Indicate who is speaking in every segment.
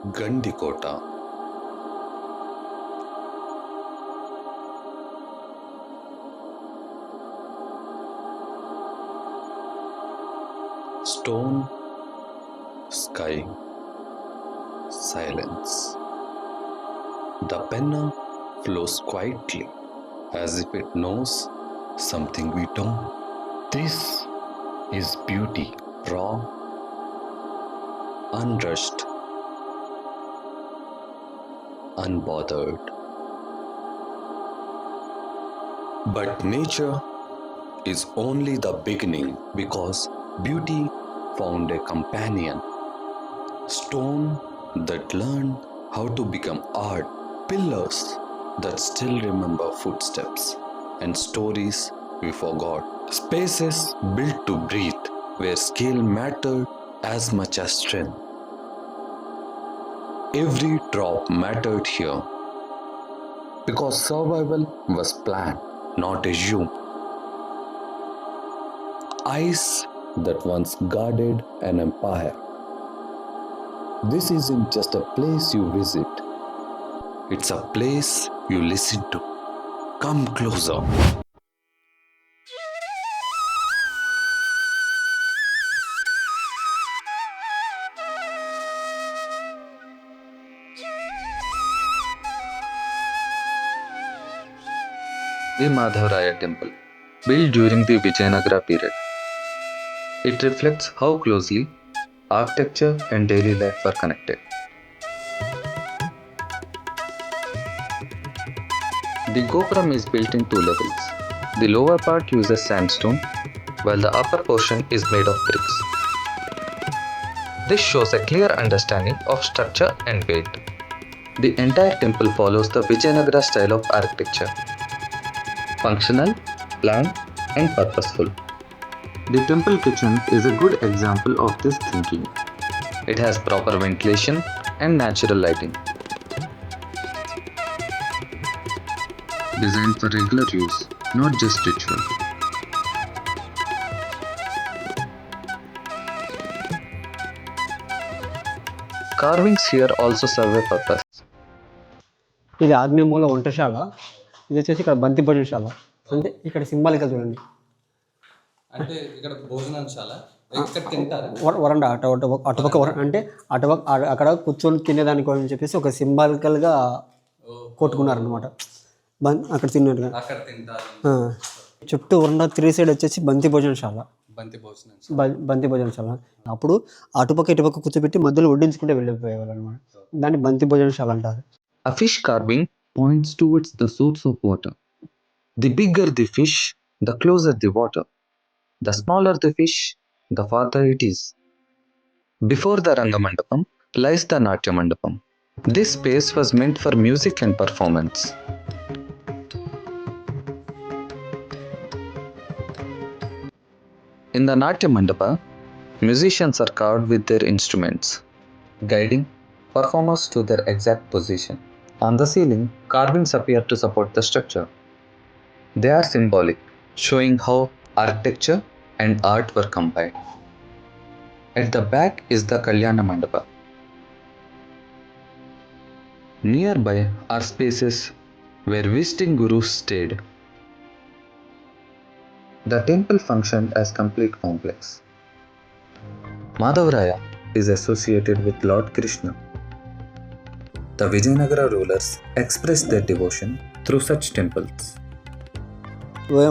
Speaker 1: Gandikota. Stone, sky, silence. The penna flows quietly as if it knows something we don't. This is beauty, raw, unrushed, unbothered. But nature is only the beginning because beauty found a companion. Stone that learned how to become art, pillars that still remember footsteps, and stories we forgot. Spaces built to breathe, where scale mattered as much as strength. Every drop mattered here because survival was planned, not assumed. Ice that once guarded an empire. This isn't just a place you visit, it's a place you listen to. Come closer.
Speaker 2: The Madhavraya temple, built during the Vijayanagara period. It reflects how closely architecture and daily life were connected. The Gopuram is built in two levels. The lower part uses sandstone, while the upper portion is made of bricks. This shows a clear understanding of structure and weight. The entire temple follows the Vijayanagara style of architecture. Functional, planned, and purposeful. The temple kitchen is a good example of this thinking. It has proper ventilation and natural lighting. Designed for regular use, not just ritual. Carvings here also serve a purpose.
Speaker 3: ఇది ఆగ్నేయమూల వంటశాల, ఇది వచ్చేసి ఇక్కడ బంతి భోజనశాల. అంటే ఇక్కడ symbolical చూడండి,
Speaker 4: అంటే ఇక్కడ భోజనశాల ఇక్కడ తింటారు.
Speaker 3: వరండా అటుపక్క అంటే అటుపక్క అక్కడ కూర్చొని తినేదానికి అని చెప్పేసి ఒక సింబాలికల్గా కొట్టుకున్నారు అనమాట. అక్కడ తిన్నట్టుగా
Speaker 4: అక్కడ తింటారు.
Speaker 3: చుట్టూ వరండా 3 సైడ్ వచ్చేసి బంతి భోజనశాల.
Speaker 4: బంతి
Speaker 3: భోజనశాల అప్పుడు అటుపక్క ఇటుపక్క కూర్చోబెట్టి మధ్యలో వడ్డించుకుంటే వెళ్ళిపోయేవాళ్ళు అనమాట. దాన్ని బంతి భోజనశాల అంటారు.
Speaker 2: A fish carving points towards the source of water. The bigger the fish, the closer the water. The smaller the fish, the farther it is. Before the Rangamandapam lies the Natya Mandapam. This space was meant for music and performance. In the Natya Mandapa, musicians are carved with their instruments, guiding performers to their exact position. On the ceiling, carvings appear to support the structure. They are symbolic, showing how architecture and art were combined. At the back is the Kalyana Mandapa. Nearby are spaces where visiting gurus stayed. The temple functioned as complete complex. Madhavraya is associated with Lord Krishna. The Vijayanagara rulers expressed their devotion through such temples.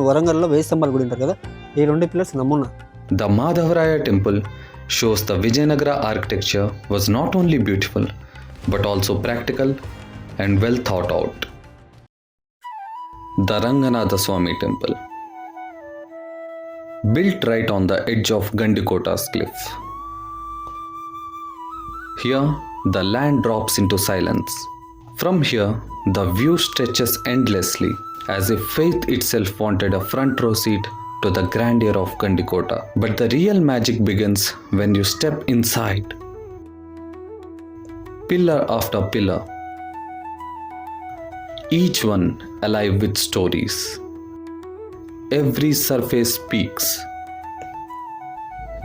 Speaker 3: వరంగల్లో 1000 స్తంభాలు గుడి ఉంటారు కదా, ఈ 2 pillars నమూనా.
Speaker 2: The Madhavraya temple shows the Vijayanagara architecture was not only beautiful but also practical and well thought out. The Ranganatha Swami temple, built right on the edge of Gandikota's cliff. Here, the land drops into silence. From here, the view stretches endlessly, as if faith itself wanted a front row seat to the grandeur of Gandikota. But the real magic begins when you step inside. Pillar after pillar, each one alive with stories. Every surface speaks.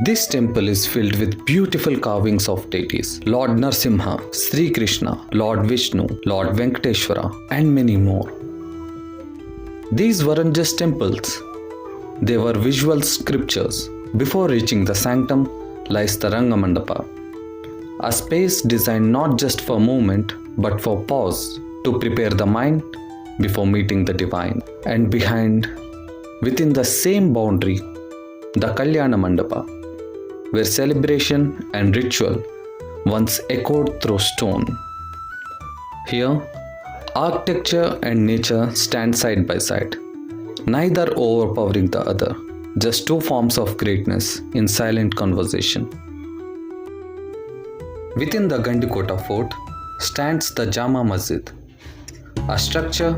Speaker 1: This temple is filled with beautiful carvings of deities Lord Narsimha, Sri Krishna, Lord Vishnu, Lord Venkateshwara, and many more. These weren't just temples, they were visual scriptures. Before reaching the sanctum lies the Rangamandapa, a space designed not just for movement but for pause to prepare the mind before meeting the divine. And behind, within the same boundary, the Kalyana Mandapa, where celebration and ritual once echoed through stone. Here, architecture and nature stand side by side, neither overpowering the other, just two forms of greatness in silent conversation. Within the Gandikota Fort stands the Jama Masjid, a structure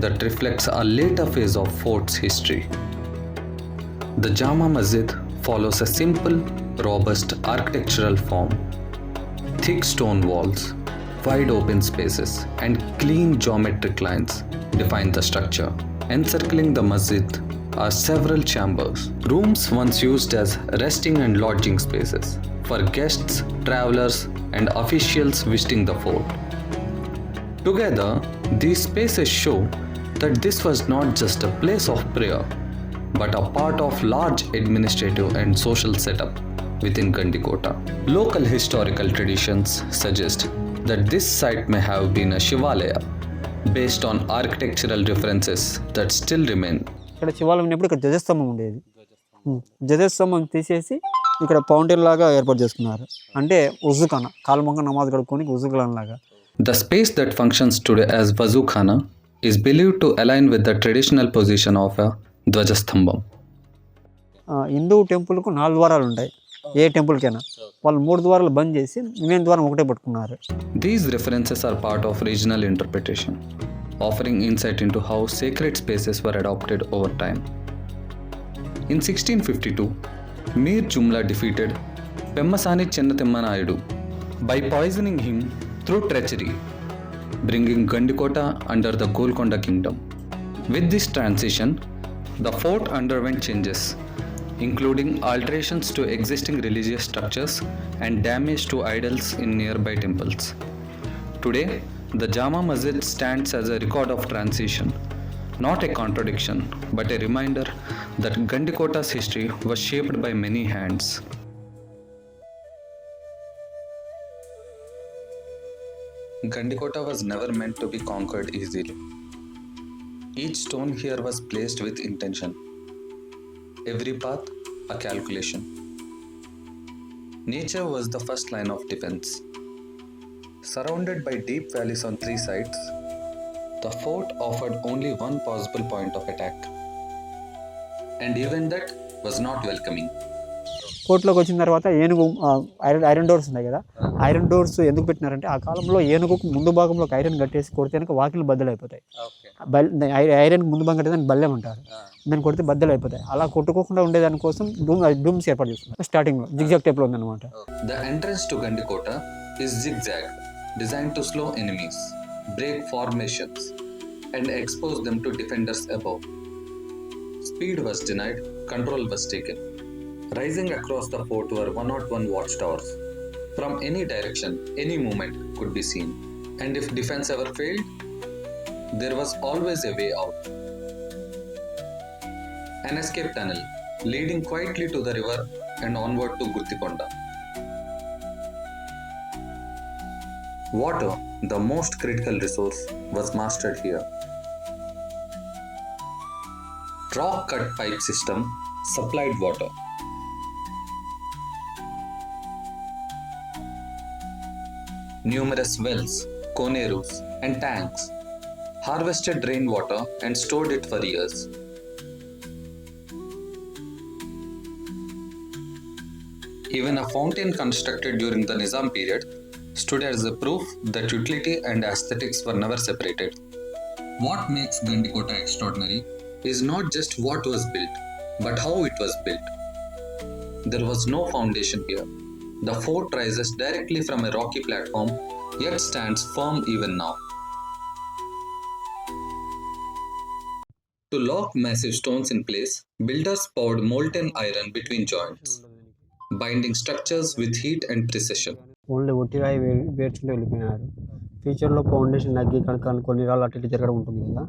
Speaker 1: that reflects a later phase of fort's history. The Jama Masjid follows a simple, robust architectural form. Thick stone walls, wide open spaces, and clean geometric lines define the structure. Encircling the masjid are several chambers, rooms once used as resting and lodging spaces for guests, travelers, and officials visiting the fort. Together, these spaces show that this was not just a place of prayer, but a part of large administrative and social setup within Gandikota. Local historical traditions suggest that this site may have been a Shivalaya based on architectural references that still remain.
Speaker 3: ఇక్కడ శివాలయం ఉన్నప్పుడు ఇక్కడ ధ్వజస్తంభం ఉండేది. ధ్వజస్తంభం తీసేసి ఇక్కడ fountain లాగా ఏర్పాటు చేసుకున్నారు. అంటే ఉజుఖానా, కాలుమొంగ నమాజ్ కడుక్కోనికి ఉజుఖానా లాగా.
Speaker 1: The space that functions today as Vazukhana is believed to align with the traditional position of a Dvajastambam.
Speaker 3: Hindu టెంపుల్కు 4 ద్వారాలు ఉంటాయి. ఏ టెంపుల్కైనా వాళ్ళు 3 ద్వారాలు బంద్ చేసి మెయిన్ ద్వారం ఒకటే పట్టుకున్నారు.
Speaker 1: These references are part of regional interpretation, offering insight into how sacred spaces were adopted over time. In 1652, Mir Jumla defeated Pemmasani Chennathemma Nayudu by poisoning him through treachery, bringing Gandikota under the Golconda kingdom. With this transition, the fort underwent changes, including alterations to existing religious structures and damage to idols in nearby temples. Today, the Jama Masjid stands as a record of transition, not a contradiction, but a reminder that Gandikota's history was shaped by many hands. Gandikota was never meant to be conquered easily. Each stone here was placed with intention. Every path, a calculation. Nature was the first line of defense. Surrounded by deep valleys on 3 sides, the fort offered only one possible point of attack. And even that was not welcoming.
Speaker 3: కోర్టులోకి వచ్చిన తర్వాత ఏనుగు iron doors ఉన్నాయి కదా, iron doors ఎందుకు పెట్టినారంటే ఆ కాలంలో ఏనుగుకు ముందు భాగంలోకి ఐరన్ కట్టేసి కొడితే కనుక వాకిలు బద్దలు అయిపోతాయి. ఐరన్ ముందు భాగం కట్టే దాన్ని బల్లెం అంటారు. దాన్ని కొడితే బద్దలు అయిపోతాయి. అలా కొట్టుకోకుండా ఉండేదానికోసం డూమ్స్ ఏర్పాటు చేసుకున్నారు. స్టార్టింగ్లో జిగ్జాగ్ టైప్లో ఉందన్నమాట.
Speaker 1: The entrance to Gandikota is zigzag, designed to slow enemies, break formations, and expose them to defenders above. Speed was denied, control was taken. Rising across the fort were 101 watchtowers. From any direction, any movement could be seen. And if defense ever failed, there was always a way out. An escape tunnel leading quietly to the river and onward to Gurtikonda. Water, the most critical resource, was mastered here. Rock cut pipe system supplied water. Numerous wells, konerus, and tanks harvested rainwater and stored it for years. Even a fountain constructed during the Nizam period stood as a proof that utility and aesthetics were never separated. What makes Gandikota extraordinary is not just what was built, but how it was built. There was no foundation here. The fort rises directly from a rocky platform, yet stands firm even now. To To lock massive stones in place, builders poured molten iron between joints, binding structures with heat and precision.
Speaker 3: Only ఒట్టిగా వేర్చుకుంటూ వెళ్ళిపోయినారు. ఫ్యూచర్లో foundation నగ్గి కనుక కొన్ని రాళ్ళు అటు ఇటు జరగడం ఉంటుంది కదా,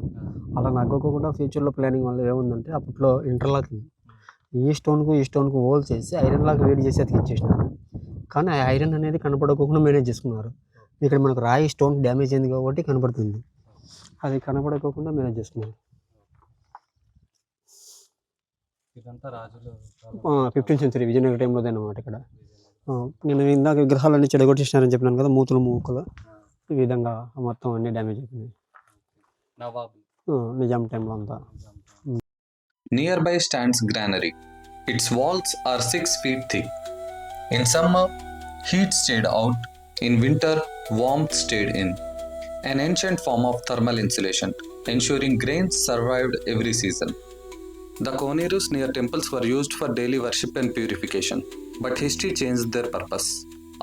Speaker 3: అలా నగ్గకోకుండా ఫ్యూచర్లో ప్లానింగ్ వల్ల ఏముందంటే అప్పట్లో ఇంటర్లాకింగ్ ఈ స్టోన్కు హోల్ చేసి ఐరన్ లాగా వేడి చేసి అతికిచ్చేసినారు. కానీ ఆ ఐరన్ అనేది కనపడకోకుండా మేనేజ్ చేసుకున్నారు. ఇక్కడ మనకు రాయి స్టోన్ డ్యామేజ్ అయింది కాబట్టి కనపడుతుంది, అది కనపడకోకుండా మేనేజ్ చేసుకున్నారు.
Speaker 4: ఇదంతా రాజులు
Speaker 3: 15th century విజయనగర టైంలోదే అన్నమాట. ఇక్కడ నేను ఇందాక విగ్రహాలన్నీ చెడగొట్టేసినారని చెప్పినాను కదా, మూతులు మూకలు ఈ విధంగా మొత్తం అన్నీ డ్యామేజ్ అయిపోయినాయి.
Speaker 4: నవాబులు
Speaker 3: నిజాం టైంలో అంతా.
Speaker 1: Nearby stands granary. Its walls are 6 feet thick. In summer, heat stayed out. In winter, warmth stayed in. An ancient form of thermal insulation, ensuring grains survived every season. The coneros near temples were used for daily worship and purification, but history changed their purpose.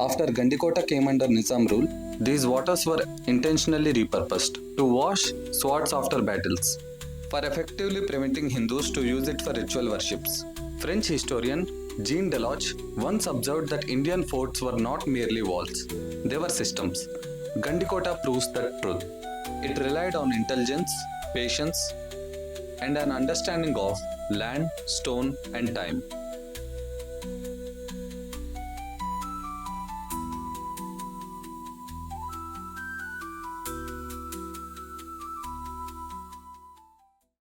Speaker 1: After Gandikota came under Nizam rule, these waters were intentionally repurposed to wash swords after battles, for effectively preventing Hindus to use it for ritual worships. French historian Jean Deloche once observed that Indian forts were not merely walls, they were systems. Gandikota proves that truth. It relied on intelligence, patience, and an understanding of land, stone, and time.